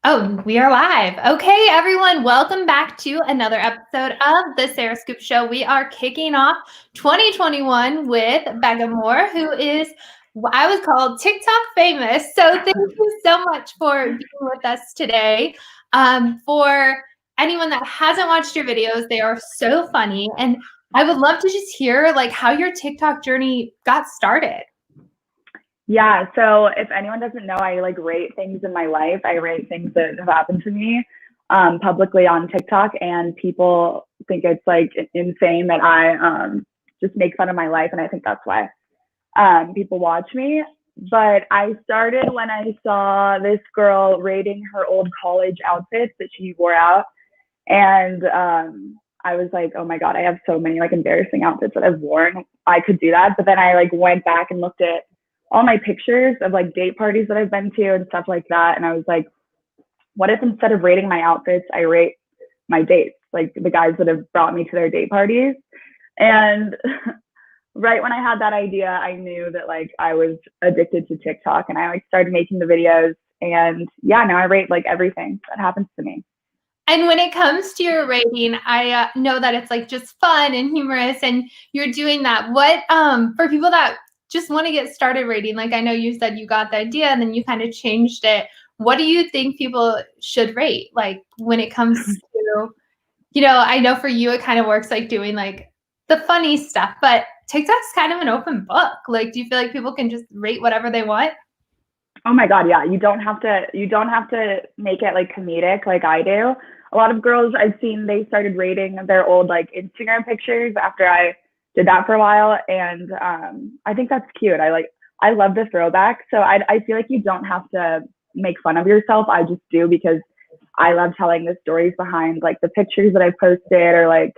Oh, we are live. Okay, everyone, welcome back to another episode of the Sarah Scoop Show. We are kicking off 2021 with Becca Moore, who is, I was called TikTok famous. So thank you so much for being with us today. For anyone that hasn't watched your videos, they are so funny. And I would love to just hear like how your TikTok journey got started. Yeah, so if anyone doesn't know, I like rate things in my life. I rate things that have happened to me publicly on TikTok, and people think it's like insane that I just make fun of my life, and I think that's why people watch me. But I started when I saw this girl rating her old college outfits that she wore out, and I was like, oh my God, I have so many like embarrassing outfits that I've worn. I could do that. But then I like went back and looked at all my pictures of like date parties that I've been to and stuff like that. And I was like, what if instead of rating my outfits, I rate my dates, like the guys that have brought me to their date parties. And right when I had that idea, I knew that like I was addicted to TikTok, and I like started making the videos. And yeah, now I rate like everything that happens to me. And when it comes to your rating, I know that it's like just fun and humorous, and you're doing that. What for people that just want to get started rating? Like I know you said you got the idea and then you kind of changed it. What do you think people should rate? Like when it comes to, I know for you it kind of works like doing like the funny stuff, but TikTok's kind of an open book. Like, do you feel like people can just rate whatever they want? Oh my God, yeah. You don't have to make it like comedic like I do. A lot of girls I've seen, they started rating their old like Instagram pictures after I did that for a while. And I think that's cute. I love the throwback. So I feel like you don't have to make fun of yourself. I just do because I love telling the stories behind like the pictures that I posted, or like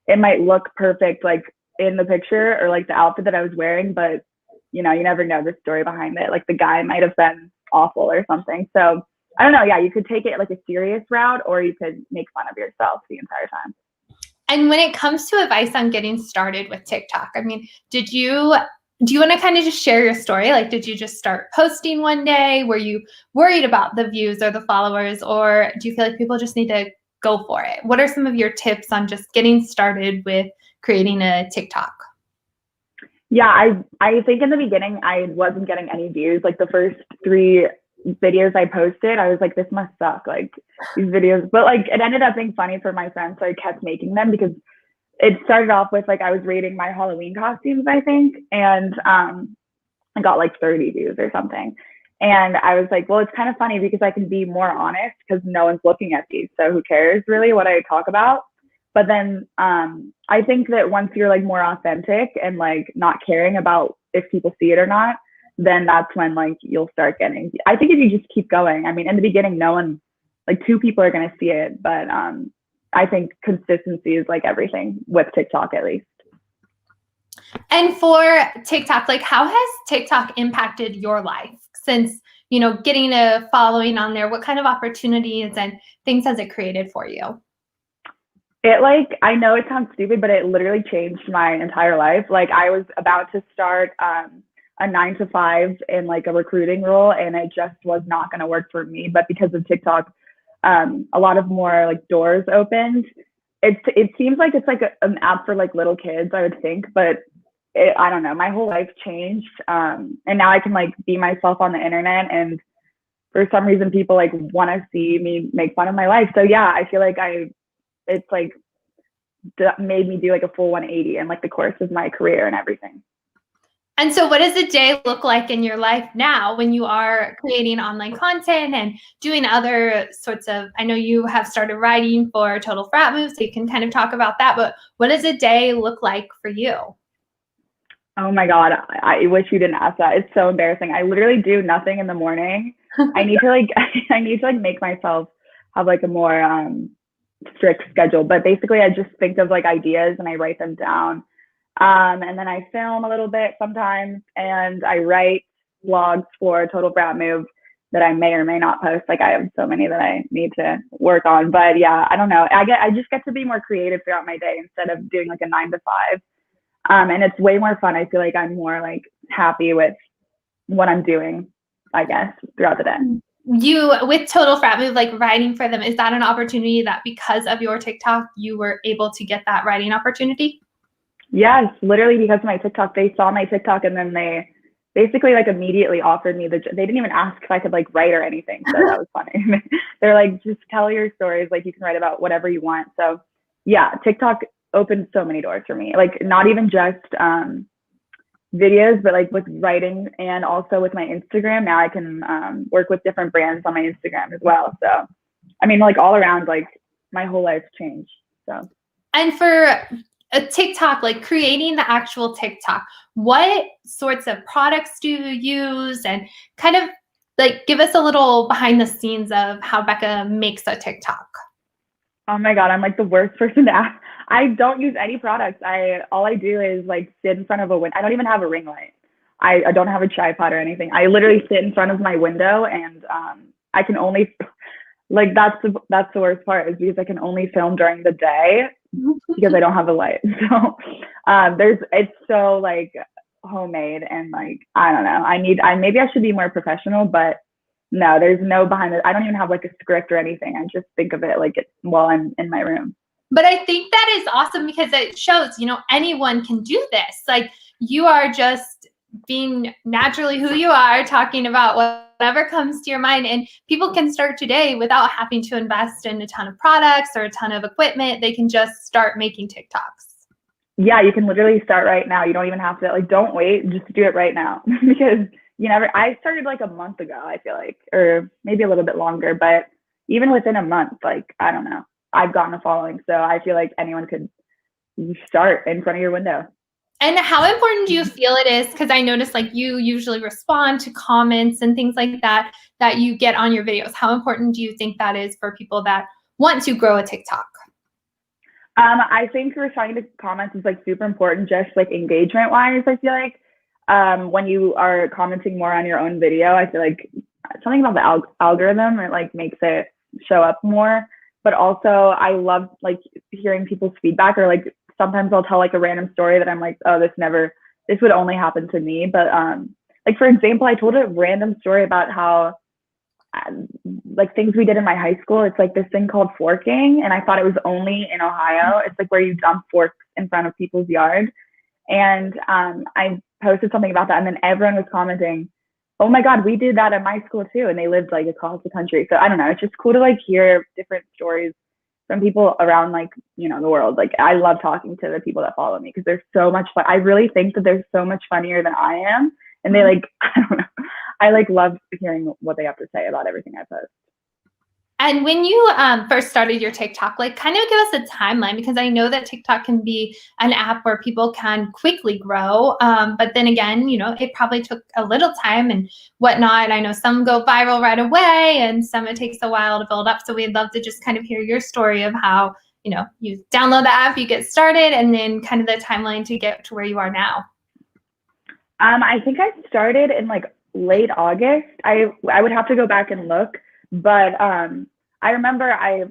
it might look perfect like in the picture or like the outfit that I was wearing, but you never know the story behind it. Like the guy might have been awful or something. So I don't know. Yeah, you could take it like a serious route, or you could make fun of yourself the entire time. And when it comes to advice on getting started with TikTok, I mean, do you want to kind of just share your story? Like, did you just start posting one day? Were you worried about the views or the followers, or do you feel like people just need to go for it? What are some of your tips on just getting started with creating a TikTok? Yeah, I think in the beginning I wasn't getting any views. Like the first three videos I posted, I was like, this must suck. Like these videos, but like it ended up being funny for my friends, so I kept making them because it started off with like I was rating my Halloween costumes, I think, and I got like 30 views or something. And I was like, well, it's kind of funny because I can be more honest because no one's looking at these. So who cares really what I talk about? But then I think that once you're like more authentic and like not caring about if people see it or not, then that's when like you'll start getting, I think if you just keep going, I mean, in the beginning, no one, like two people are going to see it. But I think consistency is like everything with TikTok, at least. And for TikTok, like how has TikTok impacted your life since, getting a following on there? What kind of opportunities and things has it created for you? It like, I know it sounds stupid, but it literally changed my entire life. Like I was about to start a 9 to 5 in like a recruiting role, and it just was not going to work for me. But because of TikTok, a lot of more like doors opened. It seems like it's like an app for like little kids, I would think, but I don't know. My whole life changed, and now I can like be myself on the internet, and for some reason, people like want to see me make fun of my life. So yeah, I feel like it's like made me do like a full 180 and like the course of my career and everything. And so what does a day look like in your life now when you are creating online content and doing other sorts of, I know you have started writing for Total Frat Move, so you can kind of talk about that, but what does a day look like for you? Oh my God, I wish you didn't ask that. It's so embarrassing. I literally do nothing in the morning. I need to like, I need to like make myself have like a more strict schedule. But basically, I just think of like ideas and I write them down. And then I film a little bit sometimes, and I write blogs for Total Frat Move that I may or may not post. Like I have so many that I need to work on. But yeah, I don't know. I just get to be more creative throughout my day instead of doing like a 9 to 5. And it's way more fun. I feel like I'm more like happy with what I'm doing, I guess, throughout the day. you with Total Frat Move, like writing for them, is that an opportunity that because of your TikTok, you were able to get that writing opportunity? Yes, literally because of my TikTok, they saw my TikTok and then they basically like immediately offered me they didn't even ask if I could like write or anything. So that was funny. They're like, just tell your stories. Like you can write about whatever you want. So yeah, TikTok opened so many doors for me. Like not even just videos, but like with writing and also with my Instagram. Now I can work with different brands on my Instagram as well. So I mean, like all around, like my whole life changed. So. And for a TikTok, like creating the actual TikTok, what sorts of products do you use? And kind of like give us a little behind the scenes of how Becca makes a TikTok. Oh my God, I'm like the worst person to ask. I don't use any products. All I do is like sit in front of a window. I don't even have a ring light. I don't have a tripod or anything. I literally sit in front of my window and I can only like that's the worst part is because I can only film during the day because I don't have a light. So it's so like homemade and like I don't know. I maybe I should be more professional, but no, there's no behind it. I don't even have like a script or anything. I just think of it like it while I'm in my room. But I think that is awesome because it shows, anyone can do this. Like you are just being naturally who you are, talking about whatever comes to your mind. And people can start today without having to invest in a ton of products or a ton of equipment. They can just start making TikToks. Yeah, you can literally start right now. You don't even have to like don't wait, just do it right now. Because I started like a month ago, I feel like, or maybe a little bit longer, but even within a month, like I don't know, I've gotten a following. So I feel like anyone could start in front of your window. And how important do you feel it is? Because I notice like you usually respond to comments and things like that you get on your videos. How important do you think that is for people that want to grow a TikTok? I think responding to comments is like super important, just like engagement wise. I feel like when you are commenting more on your own video, I feel like something about the algorithm it like makes it show up more. But also, I love like hearing people's feedback, or like sometimes I'll tell like a random story that I'm like, oh, this would only happen to me. But like for example, I told a random story about how like things we did in my high school. It's like this thing called forking, and I thought it was only in Ohio. It's like where you dump forks in front of people's yard. And I posted something about that, and then everyone was commenting, "Oh my God, we did that at my school too," and they lived like across the country. So I don't know. It's just cool to like hear different stories from people around like the world. Like I love talking to the people that follow me because they're so much fun. I really think that they're so much funnier than I am, and they like I don't know. I like love hearing what they have to say about everything I post. And when you first started your TikTok, like kind of give us a timeline because I know that TikTok can be an app where people can quickly grow. But then again, it probably took a little time and whatnot. I know some go viral right away and some it takes a while to build up. So we'd love to just kind of hear your story of how, you download the app, you get started, and then kind of the timeline to get to where you are now. I think I started in like late August. I would have to go back and look, but I remember I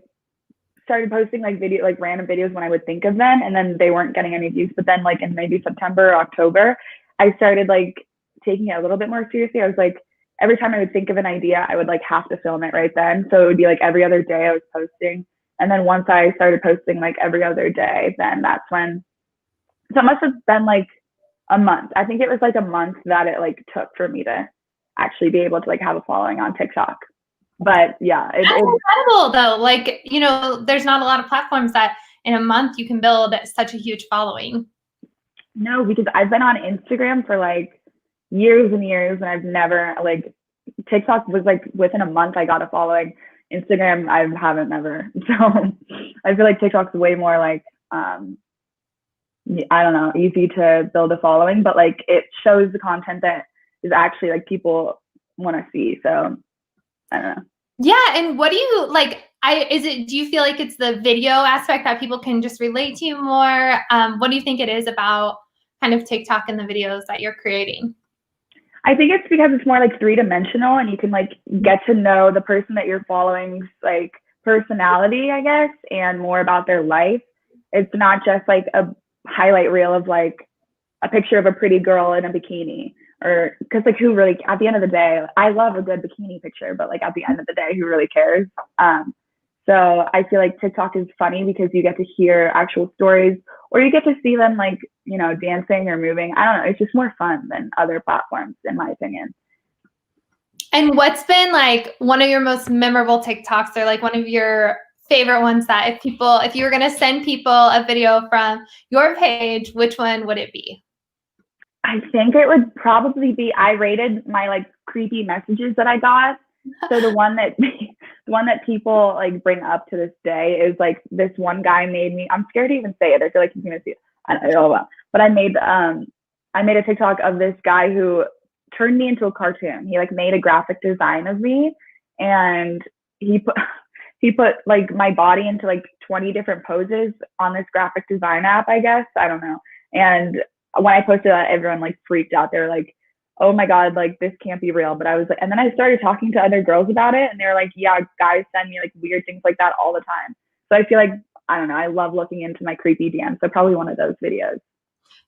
started posting like random videos when I would think of them, and then they weren't getting any views. But then like in maybe September or October, I started like taking it a little bit more seriously. I was like every time I would think of an idea, I would like have to film it right then. So it would be like every other day I was posting. And then once I started posting like every other day, then that's when so it must have been like a month. I think it was like a month that it like took for me to actually be able to like have a following on TikTok. But yeah, That's incredible though. Like, there's not a lot of platforms that in a month you can build such a huge following. No, because I've been on Instagram for like years and years, and I've never like TikTok was like within a month I got a following. Instagram I haven't never. So I feel like TikTok's way more like I don't know, easy to build a following, but like it shows the content that is actually like people want to see. So I don't know. Yeah, and what do you like? Do you feel like it's the video aspect that people can just relate to you more? What do you think it is about kind of TikTok and the videos that you're creating? I think it's because it's more like three-dimensional, and you can like get to know the person that you're following's like personality, I guess, and more about their life. It's not just like a highlight reel of like a picture of a pretty girl in a bikini. or because like who really, at the end of the day, I love a good bikini picture, but like at the end of the day, who really cares? So I feel like TikTok is funny because you get to hear actual stories, or you get to see them like, you know, dancing or moving. I don't know. It's just more fun than other platforms, in my opinion. And what's been like one of your most memorable TikToks, or like one of your favorite ones that if you were going to send people a video from your page, which one would it be? I think it would probably be, I rated my like creepy messages that I got. So the one that the one that people like bring up to this day is like this one guy made me. I'm scared to even say it. I feel like he's gonna see it. I don't know. Well, but I made a TikTok of this guy who turned me into a cartoon. He like made a graphic design of me, and he put he put like my body into like 20 different poses on this graphic design app, I guess. I don't know. And when I posted that, everyone like freaked out. They were like, oh my God, like this can't be real. But I was like, and then I started talking to other girls about it, and they were like, yeah, guys send me like weird things like that all the time. So I feel like, I don't know, I love looking into my creepy DMs. So probably one of those videos.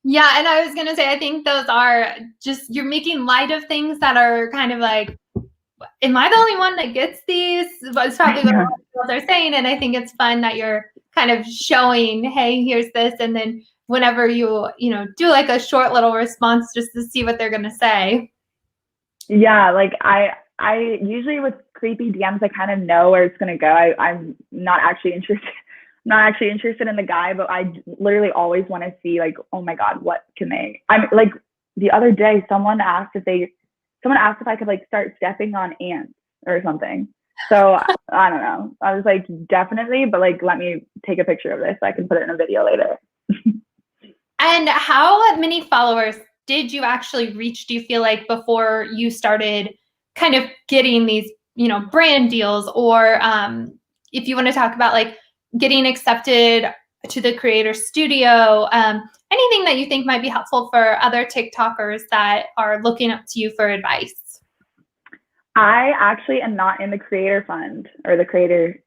Yeah, and I was gonna say, I think those are just, you're making light of things that are kind of like, am I the only one that gets these? But it's probably what a lot of girls are saying, and I think it's fun that you're kind of showing, hey, here's this, and then whenever you do like a short little response just to see what they're gonna say. Yeah, like I usually with creepy DMs, I kind of know where it's gonna go. I'm not actually interested. Not actually interested in the guy, but I literally always want to see like, oh my God, what can they? I'm like the other day, someone asked if I could like start stepping on ants or something. So I don't know. I was like, definitely, but like, let me take a picture of this so I can put it in a video later. And how many followers did you actually reach, do you feel like, before you started kind of getting these, brand deals, or if you want to talk about like getting accepted to the creator studio, anything that you think might be helpful for other TikTokers that are looking up to you for advice? I actually am not in the creator fund or the creator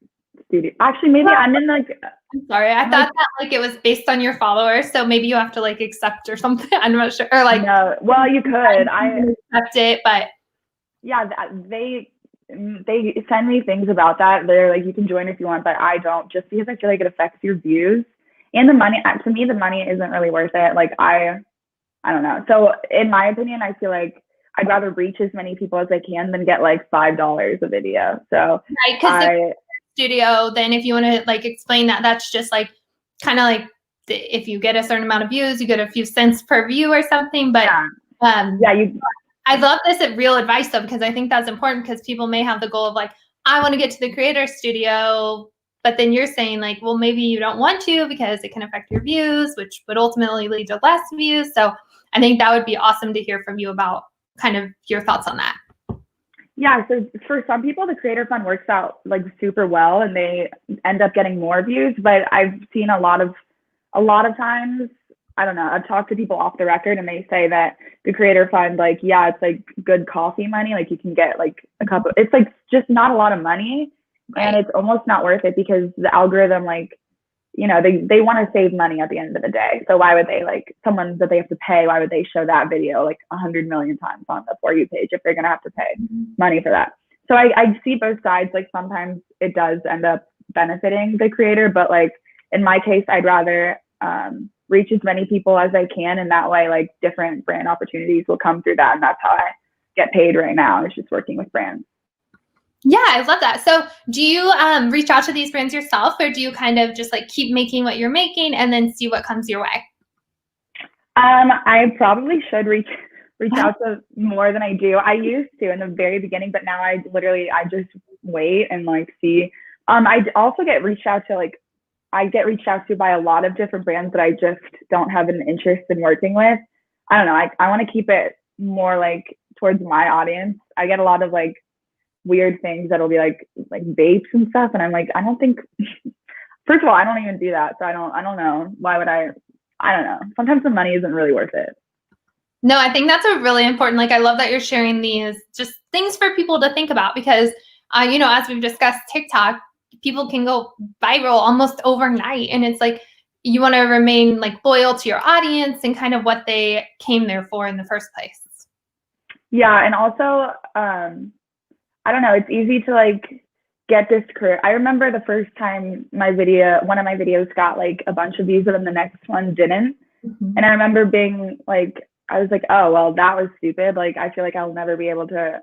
studio. Actually, maybe I'm in like. I'm sorry, I thought that like it was based on your followers, so maybe you have to like accept or something. I'm not sure, or like, no. Well, you could. I accept it, but yeah, they send me things about that. They're like, you can join if you want, but I don't, just because I feel like it affects your views and the money. To me, the money isn't really worth it. Like I don't know. So in my opinion, I feel like I'd rather reach as many people as I can than get like $5 a video. So right, because studio, then if you want to like explain that, that's just like kind of like if you get a certain amount of views, you get a few cents per view or something. But I love this real advice though, because I think that's important, because people may have the goal of like, I want to get to the creator studio, but then you're saying like, well, maybe you don't want to because it can affect your views, which would ultimately lead to less views. So I think that would be awesome to hear from you about kind of your thoughts on that. Yeah, so for some people, the creator fund works out like super well, and they end up getting more views. But I've seen a lot of times, I don't know, I've talked to people off the record, and they say that the creator fund, like, yeah, it's like good coffee money. Like you can get like a cup of, it's like just not a lot of money, right. And it's almost not worth it because the algorithm, like, they want to save money at the end of the day. So why would they, like, someone that they have to pay, why would they show that video like 100 million times on the For You page if they're going to have to pay money for that? So I see both sides. Like sometimes it does end up benefiting the creator, but like in my case, I'd rather reach as many people as I can. And that way, like different brand opportunities will come through that. And that's how I get paid right now. It's just working with brands. Yeah, I love that. So do you reach out to these brands yourself, or do you kind of just like keep making what you're making and then see what comes your way? I probably should reach out to more than I do. I used to in the very beginning, but now I just wait and like see. I also get reached out to by a lot of different brands that I just don't have an interest in working with. I don't know. I want to keep it more like towards my audience. I get a lot of like weird things that'll be like vapes and stuff, and I'm like, I don't think. First of all, I don't even do that, so I don't know. Why would I don't know. Sometimes the money isn't really worth it. No, I think that's a really important, like, I love that you're sharing these just things for people to think about, because as we've discussed, TikTok, people can go viral almost overnight, and it's like you want to remain like loyal to your audience and kind of what they came there for in the first place. Yeah, and also, I don't know, it's easy to like get this career. I remember the first time one of my videos got like a bunch of views and then the next one didn't. And I Mhm. remember being like, I was like, oh, well, that was stupid. Like, I feel like I'll never be able to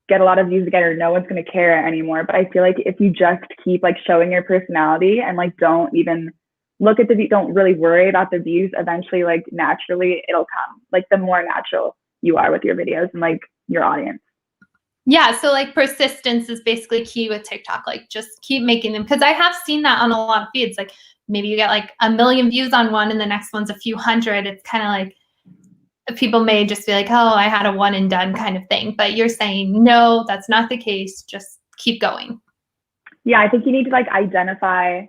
get a lot of views again, or no one's going to care anymore. But I feel like if you just keep like showing your personality and like don't even look at don't really worry about the views, eventually, like naturally, it'll come. Like, the more natural you are with your videos and like your audience. Yeah, so like persistence is basically key with TikTok. Like just keep making them because I have seen that on a lot of feeds. Like maybe you get like a million views on one and the next one's a few hundred. It's kind of like people may just be like, oh, I had a one and done kind of thing. But you're saying, no, that's not the case. Just keep going. Yeah, I think you need to like identify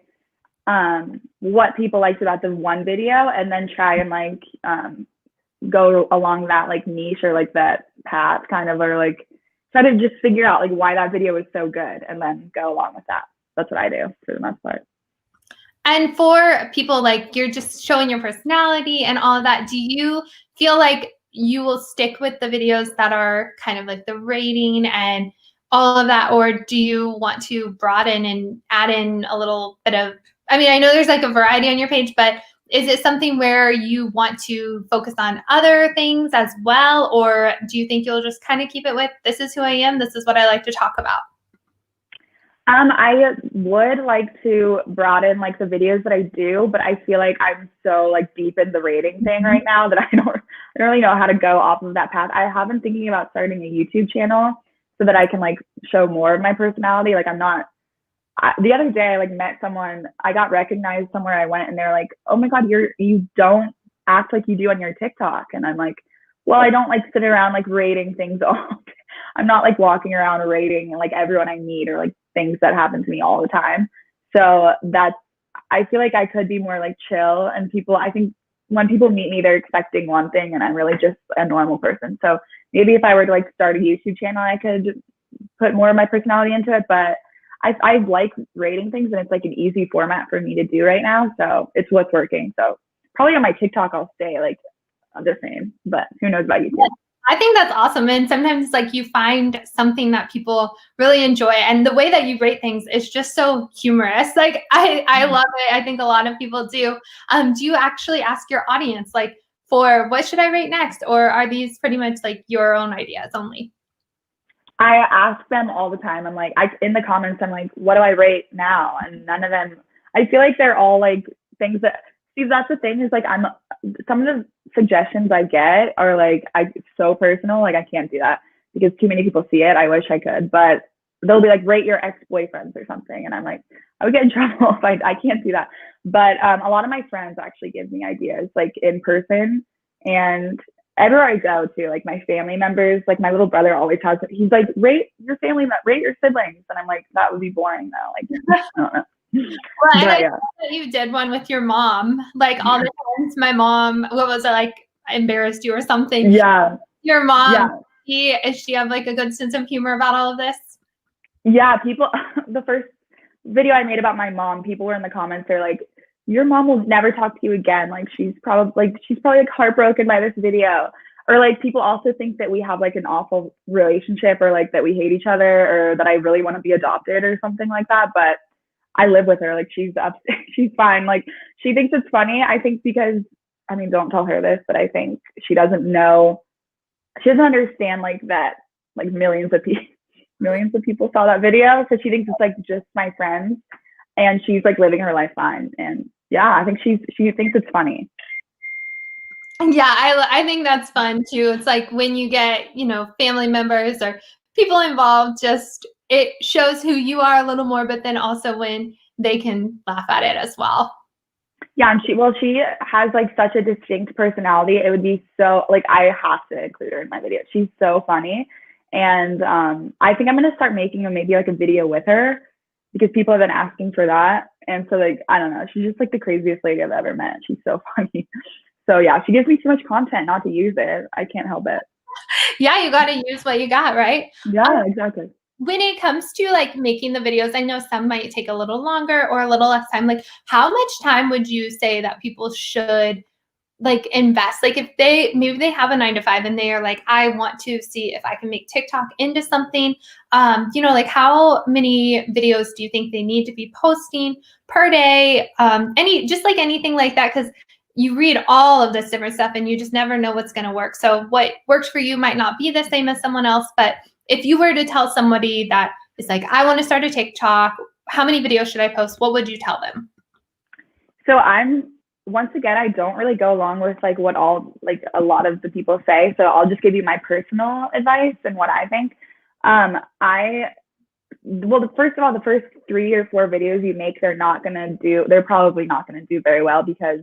what people liked about the one video and then try and like go along that like niche or like that path kind of, or like try to just figure out like why that video was so good and then go along with that. That's what I do for the most part. And for people like you're just showing your personality and all of that, do you feel like you will stick with the videos that are kind of like the rating and all of that, or do you want to broaden and add in a little bit of, I mean, I know there's like a variety on your page, but is it something where you want to focus on other things as well? Or do you think you'll just kind of keep it with, this is who I am, this is what I like to talk about? I would like to broaden like the videos that I do, but I feel like I'm so like deep in the rating thing right now that I don't really know how to go off of that path. I have been thinking about starting a YouTube channel so that I can like show more of my personality. Like, I'm not the other day I like met someone, I got recognized somewhere I went and they're like, oh my God, you don't act like you do on your TikTok. And I'm like, well, I don't like sit around like rating things all day. I'm not like walking around rating like everyone I meet or like things that happen to me all the time. So that's, I feel like I could be more like chill, and I think when people meet me, they're expecting one thing and I'm really just a normal person. So maybe if I were to like start a YouTube channel, I could put more of my personality into it. But I like rating things and it's like an easy format for me to do right now. So it's what's working. So probably on my TikTok, I'll stay like the same, but who knows about YouTube? I think that's awesome. And sometimes like you find something that people really enjoy. And the way that you rate things is just so humorous. Like I love it. I think a lot of people do. Do you actually ask your audience like for what should I rate next? Or are these pretty much like your own ideas only? I ask them all the time. I'm like, in the comments, I'm like, what do I rate now? And none of them, I feel like they're all like things that, see, that's the thing is like, some of the suggestions I get are like, it's so personal. Like, I can't do that because too many people see it. I wish I could, but they'll be like, rate your ex-boyfriends or something. And I'm like, I would get in trouble if I can't do that. But a lot of my friends actually give me ideas like in person, and everywhere I go to, like my family members, like my little brother always has it. He's like, rate your family, rate your siblings. And I'm like, that would be boring though. Like, I don't know. Well, and I But saw yeah. that you did one with your mom. Like all the times my mom, what was it like, embarrassed you or something? Yeah. Your mom, Yeah. does she have like a good sense of humor about all of this? Yeah. People, the first video I made about my mom, people were in the comments, they're like, your mom will never talk to you again. Like, she's probably like heartbroken by this video. Or like, people also think that we have like an awful relationship, or like that we hate each other, or that I really want to be adopted or something like that. But I live with her. Like, she's up, she's fine. Like, she thinks it's funny. I think because, I mean, don't tell her this, but I think she doesn't understand like that, like millions of people saw that video. So she thinks it's like just my friends, and she's like living her life fine. And yeah, I think she thinks it's funny. Yeah, I think that's fun too. It's like when you get, family members or people involved, just it shows who you are a little more, but then also when they can laugh at it as well. Yeah, and she has like such a distinct personality. It would be so like, I have to include her in my video. She's so funny. And I think I'm gonna start making maybe like a video with her, because people have been asking for that. And so like, I don't know, she's just like the craziest lady I've ever met. She's so funny. So yeah, she gives me too much content not to use it. I can't help it. Yeah, you got to use what you got, right? Yeah, exactly. When it comes to like making the videos, I know some might take a little longer or a little less time. Like, how much time would you say that people should like invest, like if maybe they have a 9 to 5 and they are like, I want to see if I can make TikTok into something, like how many videos do you think they need to be posting per day? Just like anything like that, because you read all of this different stuff and you just never know what's going to work. So what works for you might not be the same as someone else, but if you were to tell somebody that is like, I want to start a TikTok, how many videos should I post? What would you tell them? So once again, I don't really go along with like what a lot of the people say. So I'll just give you my personal advice and what I think. First of all, the first 3 or 4 videos you make, they're probably not gonna do very well, because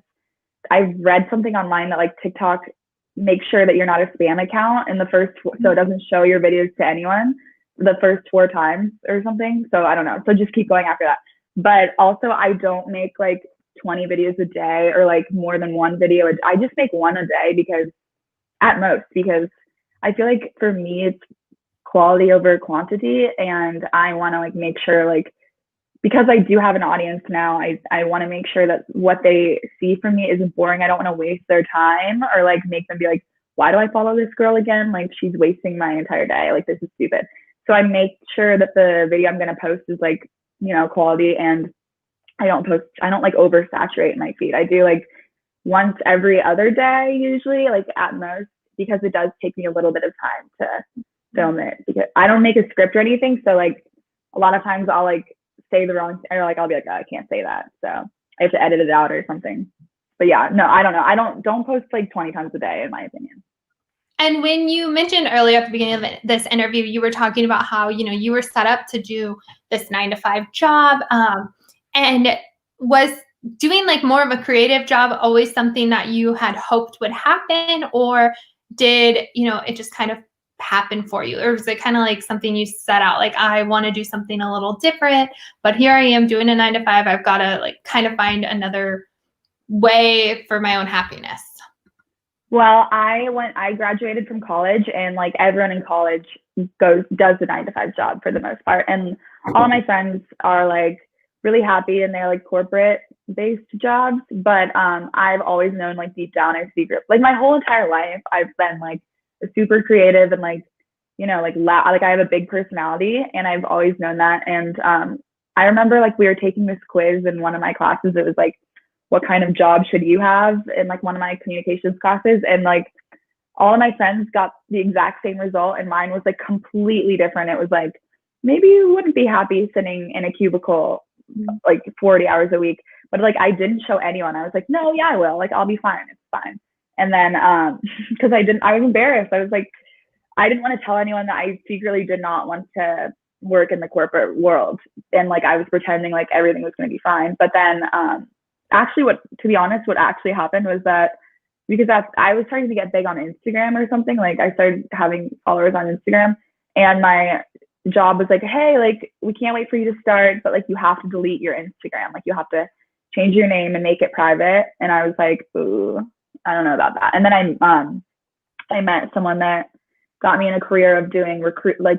I've read something online that like TikTok makes sure that you're not a spam account in the first, so it doesn't show your videos to anyone the first 4 times or something. So I don't know. So just keep going after that. But also, I don't make like 20 videos a day or like more than one video. I just make one a day, because I feel like for me it's quality over quantity, and I want to like make sure, like, because I do have an audience now, I want to make sure that what they see from me isn't boring. I don't want to waste their time or like make them be like, why do I follow this girl again? Like, she's wasting my entire day. Like, this is stupid. So I make sure that the video I'm going to post is like, quality, and I don't like oversaturate my feed. I do like once every other day, usually, like at most, because it does take me a little bit of time to film it, because I don't make a script or anything. So like a lot of times I'll like say the wrong thing, or like I'll be like, oh, I can't say that, so I have to edit it out or something. But yeah, no, I don't know. Don't post like 20 times a day, in my opinion. And when you mentioned earlier at the beginning of this interview, you were talking about how, you were set up to do this 9 to 5 job. And was doing like more of a creative job always something that you had hoped would happen? Or did, it just kind of happen for you? Or was it kind of like something you set out, like, I want to do something a little different, but here I am doing a 9 to 5. I've got to like kind of find another way for my own happiness. Well, I graduated from college, and like everyone in college does the 9 to 5 job for the most part. And all of my friends are like really happy in their like corporate based jobs. But I've always known, like, deep down, I secret, like my whole entire life, I've been like super creative and like, like I have a big personality, and I've always known that. And I remember like we were taking this quiz in one of my classes. It was like, what kind of job should you have, in like one of my communications classes, and like all of my friends got the exact same result, and mine was like completely different. It was like, maybe you wouldn't be happy sitting in a cubicle like 40 hours a week, but like I didn't show anyone. I was like, no, yeah, I will, like I'll be fine, it's fine. And then because I was embarrassed. I was like, I didn't want to tell anyone that I secretly did not want to work in the corporate world, and like I was pretending like everything was going to be fine. But then actually, to be honest, what actually happened was that, because I was starting to get big on Instagram or something, like I started having followers on Instagram, and my job was like, hey, like we can't wait for you to start, but like you have to delete your Instagram, like you have to change your name and make it private. And I was like, ooh, I don't know about that. And then I met someone that got me in a career of doing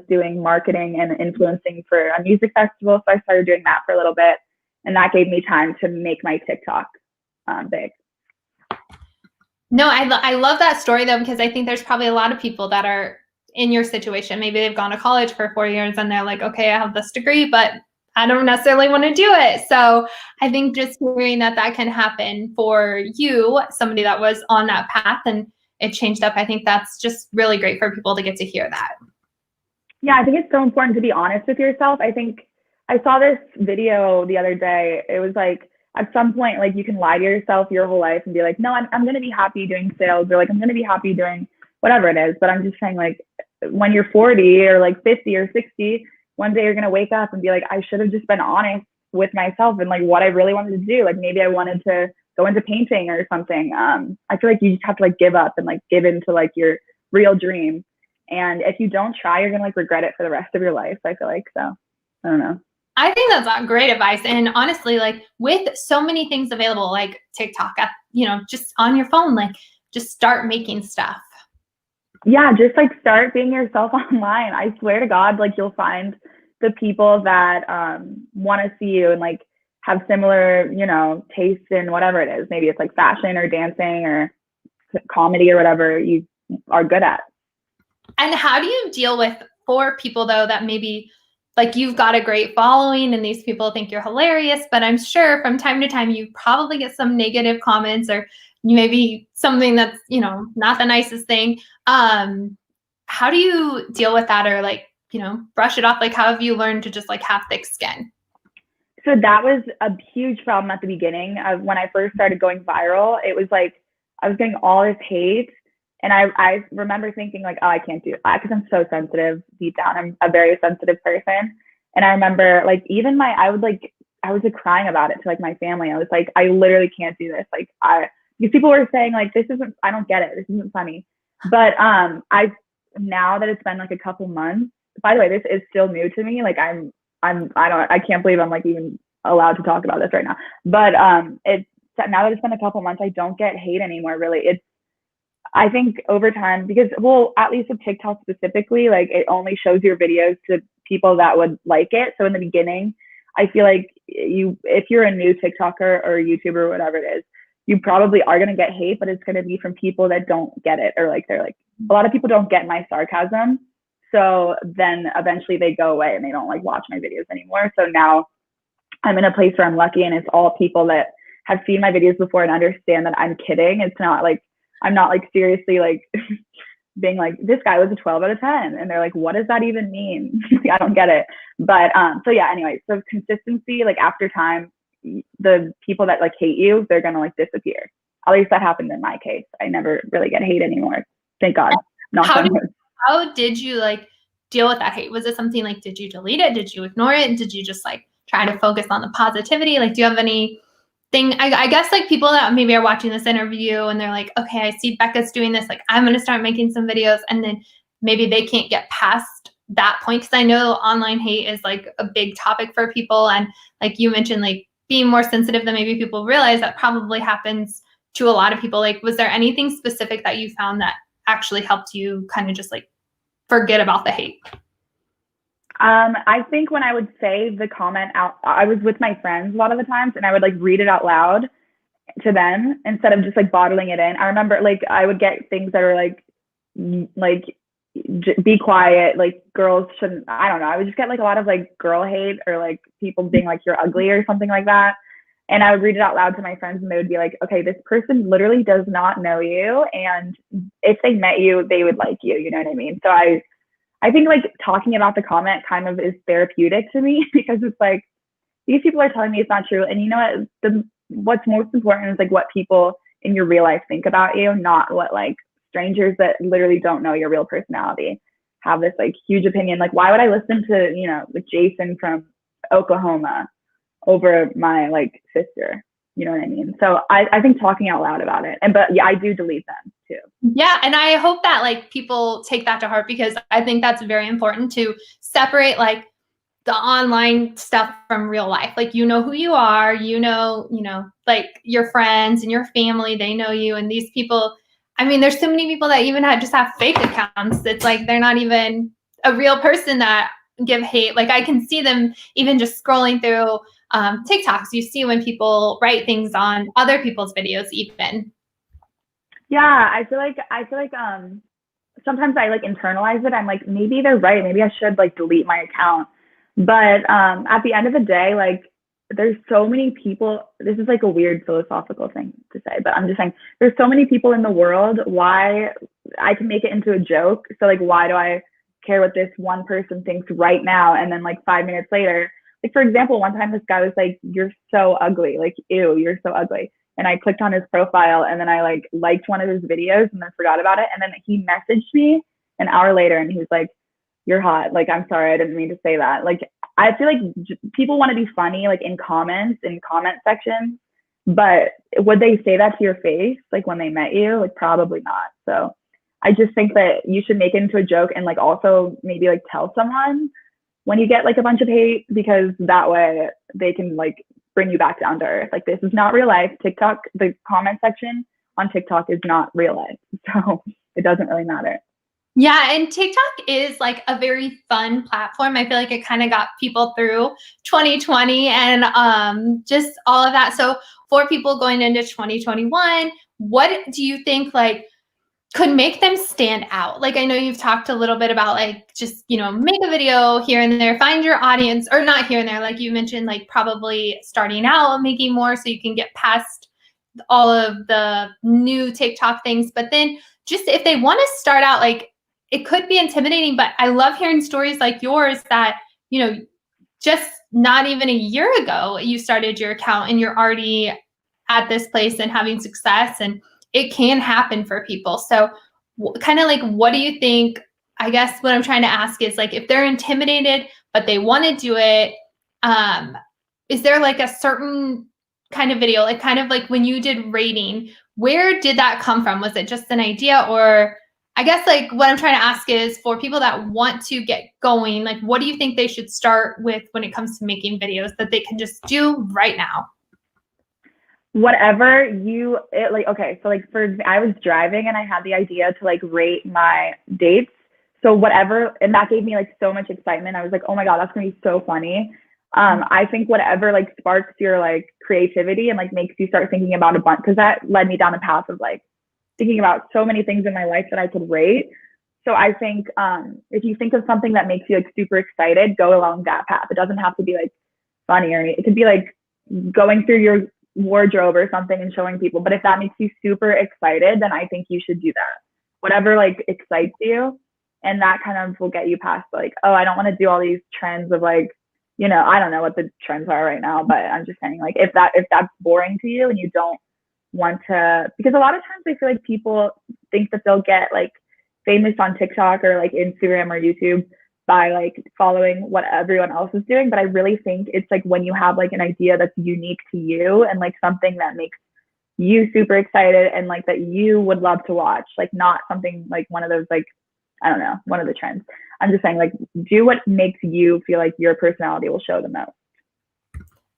doing marketing and influencing for a music festival. So I started doing that for a little bit, and that gave me time to make my TikTok big. No, I love that story though, because I think there's probably a lot of people that are in your situation. Maybe they've gone to college for 4 years and they're like, okay, I have this degree, but I don't necessarily want to do it. So I think just hearing that can happen for you, somebody that was on that path and it changed up, I think that's just really great for people to get to hear that. Yeah, I think it's so important to be honest with yourself. I think I saw this video the other day. It was like, at some point, like you can lie to yourself your whole life and be like, no, I'm going to be happy doing sales, or like I'm going to be happy doing whatever it is. But I'm just saying, like, when you're 40 or like 50 or 60, one day you're going to wake up and be like, I should have just been honest with myself and like what I really wanted to do. Like maybe I wanted to go into painting or something. I feel like you just have to like give up and like give into like your real dream. And if you don't try, you're going to like regret it for the rest of your life, I feel like. So I don't know. I think that's great advice. And honestly, like with so many things available, like TikTok, just on your phone, like just start making stuff. Yeah, just like start being yourself online. I swear to God, like you'll find the people that want to see you and like have similar, tastes in whatever it is. Maybe it's like fashion or dancing or comedy or whatever you are good at. And how do you deal with, for people though that maybe like you've got a great following and these people think you're hilarious, but I'm sure from time to time you probably get some negative comments or maybe something that's, you know, not the nicest thing. How do you deal with that, or like, you know, brush it off? Like, how have you learned to just like have thick skin? So that was a huge problem at the beginning. When I first started going viral, it was like I was getting all this hate. And I remember thinking like, oh, I can't do that because I'm so sensitive deep down. I'm a very sensitive person. And I remember like even I was like crying about it to like my family. I was like, I literally can't do this. Like because people were saying like, I don't get it. This isn't funny. But now that it's been like a couple months, by the way, this is still new to me. Like I can't believe I'm like even allowed to talk about this right now. But it's now that it's been a couple months, I don't get hate anymore. Really, I think over time, because well, at least with TikTok specifically, like it only shows your videos to people that would like it. So in the beginning, I feel like if you're a new TikToker or YouTuber or whatever it is, you probably are gonna get hate, but it's gonna be from people that don't get it, or like they're like, a lot of people don't get my sarcasm. So then eventually they go away and they don't like watch my videos anymore. So now I'm in a place where I'm lucky and it's all people that have seen my videos before and understand that I'm kidding. It's not like, I'm not like seriously like being like, this guy was a 12 out of 10. And they're like, what does that even mean? I don't get it. But so yeah, anyway, so consistency, like after time, the people that like hate you, they're going to like disappear. At least that happened in my case. I never really get hate anymore. Thank God. How did you like deal with that hate? Was it something like, did you delete it? Did you ignore it? Did you just like try to focus on the positivity? Like, do you have any thing? I guess like people that maybe are watching this interview and they're like, okay, I see Becca's doing this. Like, I'm going to start making some videos, and then maybe they can't get past that point. Cause I know online hate is like a big topic for people. And like you mentioned, like being more sensitive than maybe people realize, that probably happens to a lot of people. Like, was there anything specific that you found that actually helped you kind of just like forget about the hate? I think when I would say the comment out, I was with my friends a lot of the times, and I would like read it out loud to them instead of just like bottling it in. I remember like I would get things that were like be quiet, like girls shouldn't, I don't know. I would just get like a lot of like girl hate, or like people being like, you're ugly or something like that. And I would read it out loud to my friends, and they would be like, okay, this person literally does not know you. And if they met you, they would like you. You know what I mean? So I think like talking about the comment kind of is therapeutic to me because it's like, these people are telling me it's not true. And you know what? What's most important is like what people in your real life think about you, not what like strangers that literally don't know your real personality have this like huge opinion. Like, why would I listen to, you know, like Jason from Oklahoma over my like sister? You know what I mean? So I think talking out loud about it. But yeah, I do delete them too. Yeah. And I hope that like people take that to heart, because I think that's very important to separate like the online stuff from real life. Like, you know who you are, you know, like your friends and your family, they know you. And these people, I mean, there's so many people that even just have fake accounts. It's like, they're not even a real person that give hate. Like, I can see them even just scrolling through TikToks. You see when people write things on other people's videos even. Yeah, I feel like sometimes I like internalize it. I'm like, maybe they're right. Maybe I should like delete my account. But at the end of the day, like there's so many people. This is like a weird philosophical thing to say, but I'm just saying there's so many people in the world. Why I can make it into a joke. So like, why do I care what this one person thinks right now? And then like 5 minutes later, like for example, one time this guy was like, "You're so ugly," like, "Ew, you're so ugly." And I clicked on his profile, and then I like liked one of his videos and then forgot about it. And then he messaged me an hour later, and he was like, "You're hot. Like, I'm sorry, I didn't mean to say that." Like, I feel like people want to be funny, like in comment sections, but would they say that to your face, like when they met you? Like, probably not. So I just think that you should make it into a joke, and like also maybe like tell someone when you get like a bunch of hate, because that way they can like bring you back down to earth. Like, this is not real life. TikTok, the comment section on TikTok is not real life. So it doesn't really matter. Yeah, and TikTok is like a very fun platform. I feel like it kind of got people through 2020 and just all of that. So for people going into 2021, what do you think like could make them stand out? Like I know you've talked a little bit about like just, make a video here and there, find your audience or not here and there like you mentioned like probably starting out making more so you can get past all of the new TikTok things. But then just if they want to start out, like it could be intimidating, but I love hearing stories like yours that, just not even a year ago, you started your account and you're already at this place and having success and it can happen for people. So kind of like, what do you think? I guess what I'm trying to ask is like, if they're intimidated, but they want to do it, um, is there like a certain kind of video, like kind of like when you did rating, where did that come from? Was it just an idea or I guess like what I'm trying to ask is for people that want to get going, like what do you think they should start with when it comes to making videos that they can just do right now? Whatever like, okay, so like I was driving and I had the idea to like rate my dates. So whatever, and that gave me like so much excitement. I was like, oh my God, that's gonna be so funny. I think whatever like sparks your like creativity and like makes you start thinking about a bunch, because that led me down a path of like thinking about so many things in my life that I could rate. So I think if you think of something that makes you like super excited, go along that path. It doesn't have to be like funny or anything. It could be like going through your wardrobe or something and showing people. But if that makes you super excited, then I think you should do that. Whatever like excites you. And that kind of will get you past like, oh, I don't want to do all these trends of like, I don't know what the trends are right now, but I'm just saying like if that's boring to you and you don't want to, because a lot of times I feel like people think that they'll get like famous on TikTok or like Instagram or YouTube by like following what everyone else is doing. But I really think it's like when you have like an idea that's unique to you and like something that makes you super excited and like that you would love to watch, like not something like one of those like, I don't know, one of the trends. I'm just saying like do what makes you feel like your personality will show the most.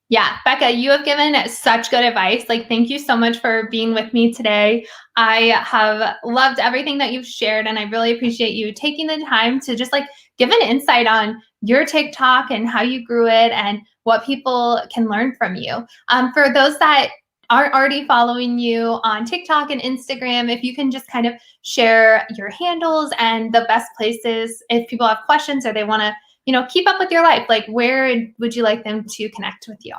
Yeah, Becca, you have given such good advice. Like, thank you so much for being with me today. I have loved everything that you've shared, and I really appreciate you taking the time to just like give an insight on your TikTok and how you grew it and what people can learn from you. For those that aren't already following you on TikTok and Instagram, if you can just kind of share your handles and the best places if people have questions or they want to keep up with your life, like where would you like them to connect with you?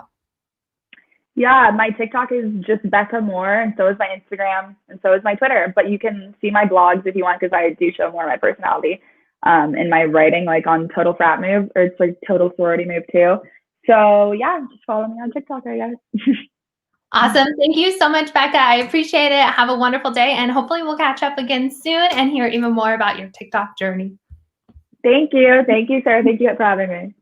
Yeah, my TikTok is just Becca Moore, and so is my Instagram, and so is my Twitter. But you can see my blogs if you want, because I do show more of my personality in my writing, like on Total Frat Move, or it's like Total Sorority Move too. So yeah, just follow me on TikTok, I guess. Awesome. Thank you so much, Becca. I appreciate it. Have a wonderful day, and hopefully we'll catch up again soon and hear even more about your TikTok journey. Thank you. Thank you, Sarah. Thank you for having me.